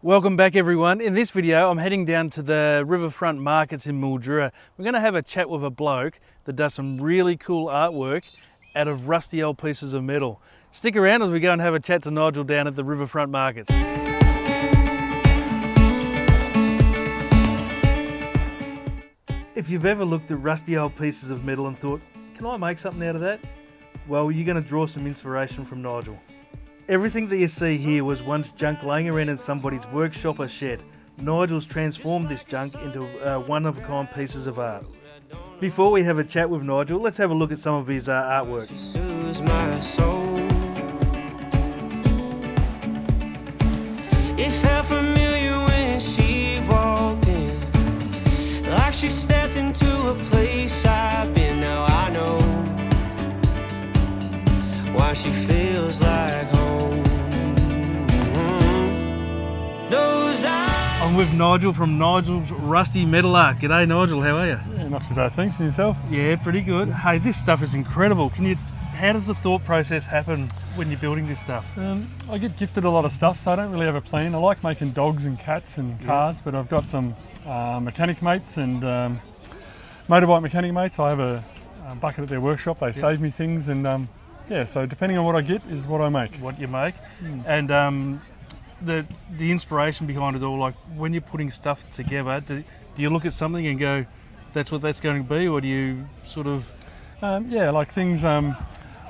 Welcome back everyone. In this video I'm heading down to the riverfront markets in Mildura. We're going to have a chat with a bloke that does some really cool artwork out of rusty old pieces of metal. Stick around as we go and have a chat to Nigel down at the riverfront markets. If you've ever looked at rusty old pieces of metal and thought, can I make something out of that? Well, you're going to draw some inspiration from Nigel. Everything that you see here was once junk laying around in somebody's workshop or shed. Nigel's transformed this junk into one-of-a-kind pieces of art. Before we have a chat with Nigel, let's have a look at some of his artwork. It felt familiar when she walked in, like she stepped into a place I've been. Now I know why she feels like home. I'm with Nigel from Nigel's Rusty Metal Art. G'day Nigel, how are you? Yeah, not too bad, thanks. And yourself? Yeah, pretty good. Hey, this stuff is incredible. How does the thought process happen when you're building this stuff? I get gifted a lot of stuff, so I don't really have a plan. I like making dogs and cats and cars, but I've got some mechanic mates and motorbike mechanic mates. I have a bucket at their workshop. They save me things, and yeah, so depending on what I get is what I make. What you make. And the inspiration behind it all, like when you're putting stuff together, do you look at something and go, that's what that's going to be, or do you sort of... yeah, like things, I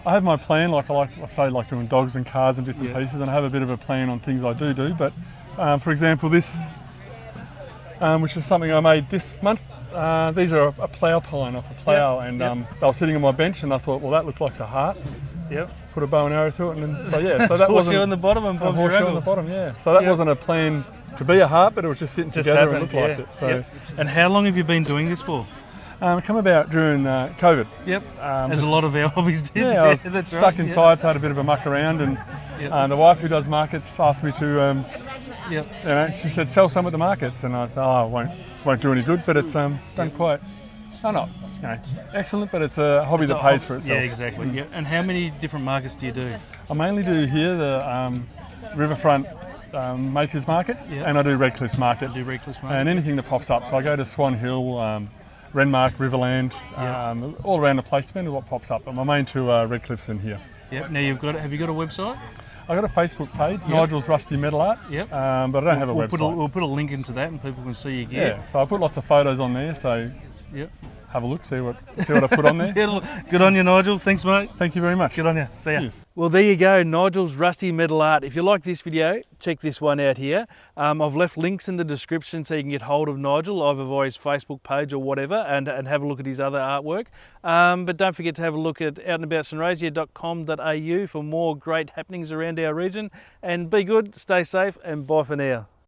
have my plan, like I like doing dogs and cars and bits and pieces, and I have a bit of a plan on things I do, but for example this, which is something I made this month, these are a plough tine off a plough, and they were sitting on my bench and I thought, well, that looked like a heart. Yep. Put a bow and arrow through it, and then, so yeah, so that wasn't on the bottom and Bob's your on the bottom, yeah. So that wasn't a plan to be a heart, but it was just sitting together and looked like it. So, And how long have you been doing this for? Come about during COVID. Yep. As a lot of our hobbies did. Yeah, I was that's stuck right. inside, so I had a bit of a muck around, and the wife who does markets asked me to. You know, she said sell some at the markets, and I said, oh, it won't do any good, but it's done quite. Not excellent, but it's a hobby that pays for itself. Yeah, exactly. Yeah. And how many different markets do you do? I mainly do here the riverfront makers market, and I do Redcliffe's market. And anything that pops up. So I go to Swan Hill, Renmark, Riverland, all around the place, depending on what pops up. But my main two are Redcliffe's in here. Yep. Now have you got a website? I've got a Facebook page, Nigel's Rusty Metal Art. Yep. But I don't have a website. We'll put a link into that, and people can see your gear. Yeah. So I put lots of photos on there. So. Have a look, see what I put on there. Good on you, Nigel. Thanks, mate. Thank you very much. Good on you. See ya. Cheers. Well, there you go, Nigel's Rusty Metal Art. If you like this video, check this one out here. I've left links in the description so you can get hold of Nigel, either via his Facebook page or whatever, and have a look at his other artwork. But don't forget to have a look at outandaboutsunraysia.com.au for more great happenings around our region. And be good, stay safe, and bye for now.